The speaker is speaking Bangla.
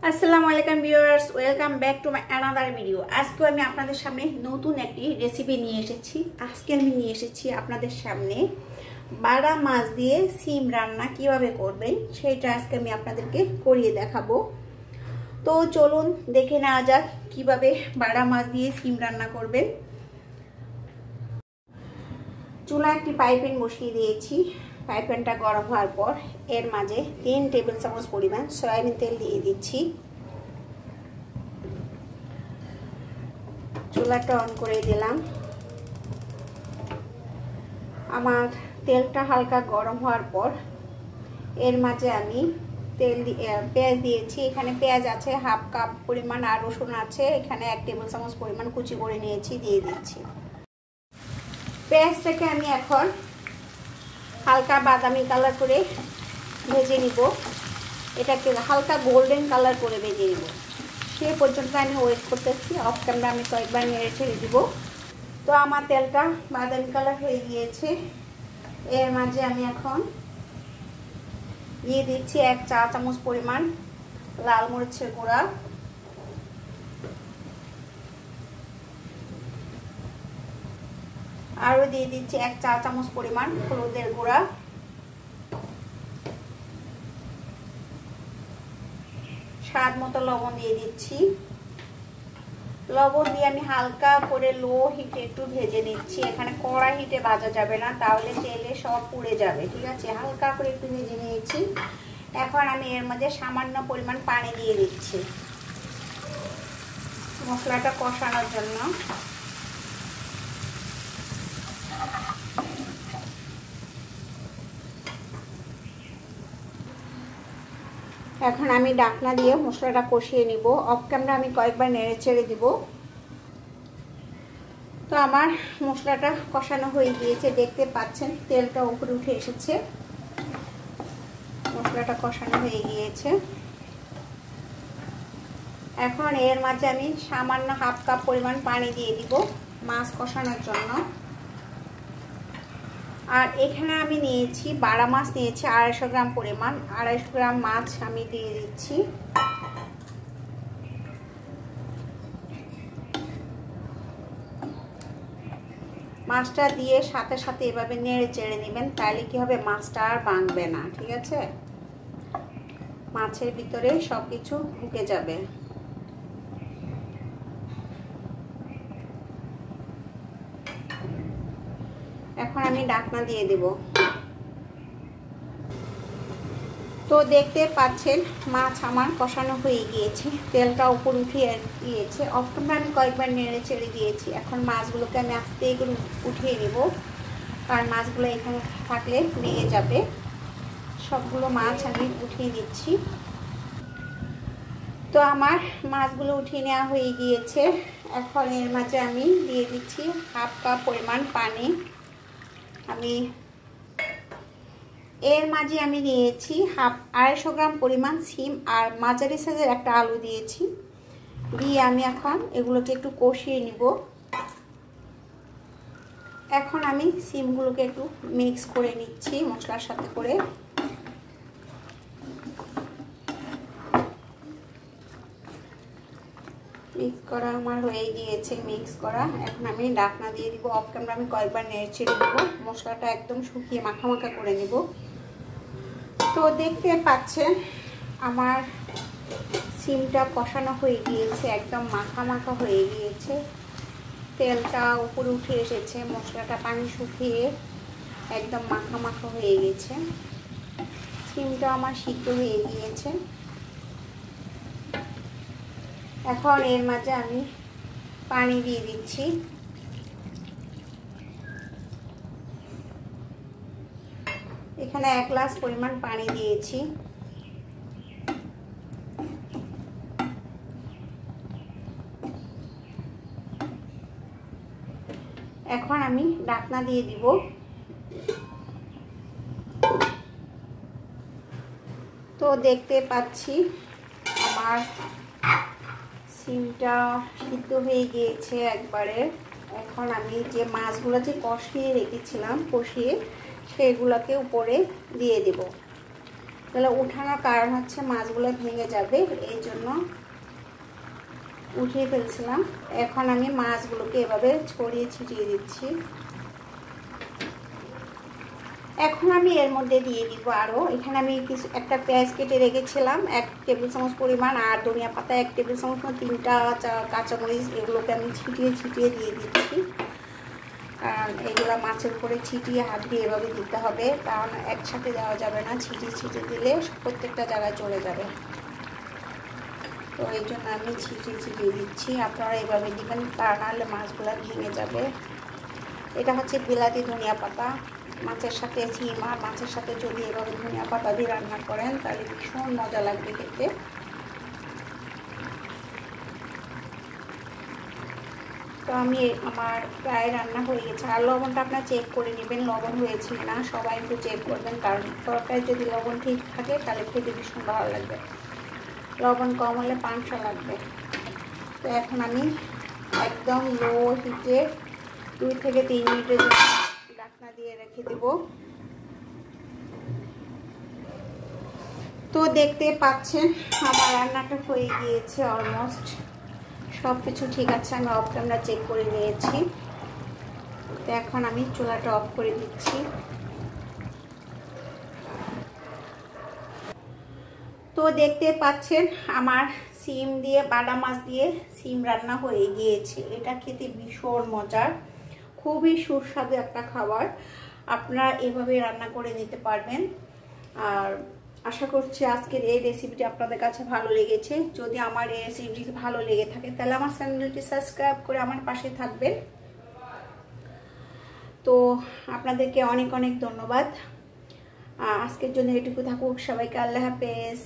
আসসালামু আলাইকুম viewers, welcome back to my another video. আজকে আমি আপনাদের সামনে নতুন একটি রেসিপি নিয়ে এসেছি। আজকে আমি নিয়ে এসেছি আপনাদের সামনে বাটা মাছ দিয়ে সিম রান্না কিভাবে করবেন সেটা আজকে আমি আপনাদেরকে করিয়ে দেখাবো। তো চলুন দেখে নেওয়া যাক কিভাবে বাটা মাছ দিয়ে সিম রান্না করবেন। চুলা একটি পাইপ্যান বসিয়ে দিয়েছি। পাইপ্যানটা গরম হওয়ার পর এর মাঝে 3 টেবিল চামচ পরিমাণ সয়াবিন তেল দিয়ে দিচ্ছি। চুলাটা অন করে দিলাম। আমার তেলটা হালকা গরম হওয়ার পর এর মাঝে আমি পেঁয়াজ দিয়েছি। এখানে পেঁয়াজ আছে হাফ কাপ পরিমাণ, আর রসুন আছে এখানে 1 টেবিল চামচ পরিমাণ কুচি করে নিয়েছি, দিয়ে দিচ্ছি। পেঁয়াজটাকে আমি এখন হালকা বাদামি কালার করে ভেজে নিব। এটাকে হালকা গোল্ডেন কালার করে ভেজে নিব, সে পর্যন্ত আমি ওয়েট করতেছি। অফ ক্যামেরা আমি কয়েকবার নেড়ে ছেড়ে দিব। তো আমার তেলটা বাদামি কালার হয়ে গিয়েছে। এর মাঝে আমি এখন দিয়ে দিচ্ছি 1 চা চামচ পরিমাণ লাল মরিচের গুঁড়া, আরও দিয়ে দিচ্ছি 1 চা চামচ পরিমাণ হলুদের গুঁড়া, স্বাদ মতো লবণ দিয়ে দিচ্ছি। লবণ দিয়ে আমি হালকা করে লো হিটে একটু ভেজে নিচ্ছি। এখানে কড়া হিটে ভাজা যাবে না, তাহলে তেলে সব পুড়ে যাবে, ঠিক আছে। হালকা করে একটু ভেজে নিয়েছি। এখন আমি এর মধ্যে সামান্য পরিমাণ পানি দিয়ে দিচ্ছি মশলাটা কষানোর জন্য। এখন আমি ঢাকনা দিয়ে মশলাটা কষিয়ে নিব। অফ ক্যামেরা আমি কয়েকবার নেড়ে ছেড়ে দিব। তো আমার মশলাটা কষানো হয়ে গিয়েছে, দেখতে পাচ্ছেন তেলটা উপরে উঠে এসেছে। মশলাটা কষানো হয়ে গিয়েছে। এখন এর মাঝে আমি সামান্য হাফ কাপ পরিমাণ পানি দিয়ে দিব মাছ কষানোর জন্য। আর এখানে আমি নিয়েছি বাটা মাছ, নিয়েছি 250 গ্রাম পরিমাণ। 250 গ্রাম মাছ আমি দিয়ে দিচ্ছি। মাছটা দিয়ে সাথে সাথে এভাবে নেড়ে চেড়ে নেবেন, তাহলে কি হবে, মাছটা আর ভাঙবে না, ঠিক আছে। মাছের ভিতরে সবকিছু ঢুকে যাবে। এখন আমি ঢাকনা দিয়ে দেব। তো দেখতে পাচ্ছেন মাছ আমার কষানো হয়ে গিয়েছে, তেলটা উপর উঠিয়ে গিয়েছে। অফকোর্স আমি কয়েকবার নেড়ে ছেড়ে দিয়েছি। এখন মাছগুলোকে আমি আস্তে করে উঠিয়ে নেব, কারণ মাছগুলো এখানে থাকলে ভেঙে যাবে। সবগুলো মাছ আমি উঠিয়ে দিচ্ছি। তো আমার মাছগুলো উঠিয়ে নেওয়া হয়ে গিয়েছে। এখন এর মাঝে আমি দিয়ে দিচ্ছি হাফ কাপ পরিমাণ পানি। এর মাঝে আমি নিয়েছি 250 গ্রাম পরিমাণ সিম আর মাঝারি সাইজের একটা আলু দিয়েছি। দিয়ে আমি এখন এগুলোকে একটু কষিয়ে নিব। এখন আমি সিমগুলোকে একটু মিক্স করে নিচ্ছি মশলার সাথে করে। মিক্স করা আমার হয়ে গিয়েছে, মিক্স করা। এখন আমি ঢাকনা দিয়ে দিব। অফ ক্যামেরা আমি কয়েকবার নেড়ে ছেড়ে দিব। মশলাটা একদম শুকিয়ে মাখা মাখা করে নিব। তো দেখতে পাচ্ছেন আমার সিমটা কষানো হয়ে গিয়েছে, একদম মাখা মাখা হয়ে গিয়েছে। তেলটা উপরে উঠে এসেছে, মশলাটা পানি শুকিয়ে একদম মাখা মাখা হয়ে গেছে। সিমটা আমার সিদ্ধ হয়ে গিয়েছে। এখন এর মাঝে আমি পানি দিয়ে দিচ্ছি। এখানে 1 গ্লাস পরিমাণ পানি দিয়েছি। এখন আমি ঢাকনা দিয়ে দিব। তো দেখতে পাচ্ছি আমার সিমটা সিদ্ধ হয়ে গিয়েছে একবারে। এখন আমি যে মাছগুলো যে কষিয়ে রেখেছিলাম, সেগুলোকে উপরে দিয়ে দেব। তাহলে উঠানোর কারণ হচ্ছে মাছগুলো ভেঙে যাবে, এই জন্য উঠিয়ে ফেলছিলাম। এখন আমি মাছগুলোকে এভাবে ছড়িয়ে ছিটিয়ে দিচ্ছি। এখন আমি এর মধ্যে দিয়ে দিব আরও, এখানে আমি একটা পেঁয়াজ কেটে রেখেছিলাম 1 টেবিল চামচ পরিমাণ, আর ধনিয়া পাতা 1 টেবিল চামচ, 3টা কাঁচামরিচ, এগুলোকে আমি ছিটিয়ে ছিটিয়ে দিয়ে দিচ্ছি। কারণ এগুলো মাছের উপরে ছিটিয়ে হাত দিয়ে এভাবে দিতে হবে, কারণ একসাথে দেওয়া যাবে না, ছিটিয়ে ছিটিয়ে দিলে প্রত্যেকটা জায়গায় চলে যাবে। তো এই জন্য আমি ছিটিয়ে ছিটিয়ে দিচ্ছি, আপনারা এইভাবে দিবেন, তা নাহলে মাছগুলো ভেঙে যাবে। এটা হচ্ছে বিলাতি ধনিয়া পাতা, মাছের সাথে সিম আর মাছের সাথে যদি এভাবে ধনিয়া পাতা দিয়ে রান্না করেন তাহলে ভীষণ মজা লাগবে খেতে। তো আমার প্রায় রান্না হয়ে গেছে। আর লবণটা আপনার চেক করে নেবেন, লবণ হয়েছে না, সবাই একটু চেক করবেন, কারণ তরকারি যদি লবণ ঠিক থাকে তাহলে খেতে ভীষণ ভালো লাগবে, লবণ কম হলে পাংশা লাগবে। তো এখন আমি একদম লো হিটে 2 থেকে 3 মিনিটের জন্য ঢাকনা দিয়ে রেখে দেব। তো দেখতে পাচ্ছেন আমার রান্নাটা হয়ে গিয়েছে, অলমোস্ট সব কিছু ঠিক আছে। আমি অফ ক্যামেরা চেক করে নিয়েছি। তো এখন আমি চুলাটা অফ করে দিচ্ছি। তো দেখতে পাচ্ছেন আমার সিম দিয়ে, বাটা মাছ দিয়ে সিম রান্না হয়ে গিয়েছে। এটা খেতে ভীষণ মজার, খুবই সুস্বাদু একটা খাবার। আপনারা এভাবে রান্না করে নিতে পারবেন। আর আশা করছি আজকের এই রেসিপিটি আপনাদের কাছে ভালো লেগেছে। যদি আমার এই রেসিপিটি ভালো লেগে থাকে তাহলে আমার চ্যানেলটি সাবস্ক্রাইব করে আমার পাশে থাকবেন। তো আপনাদেরকে অনেক অনেক ধন্যবাদ। আজকের জন্য এটুকু থাকুক। সবাইকে আল্লাহ হাফেজ।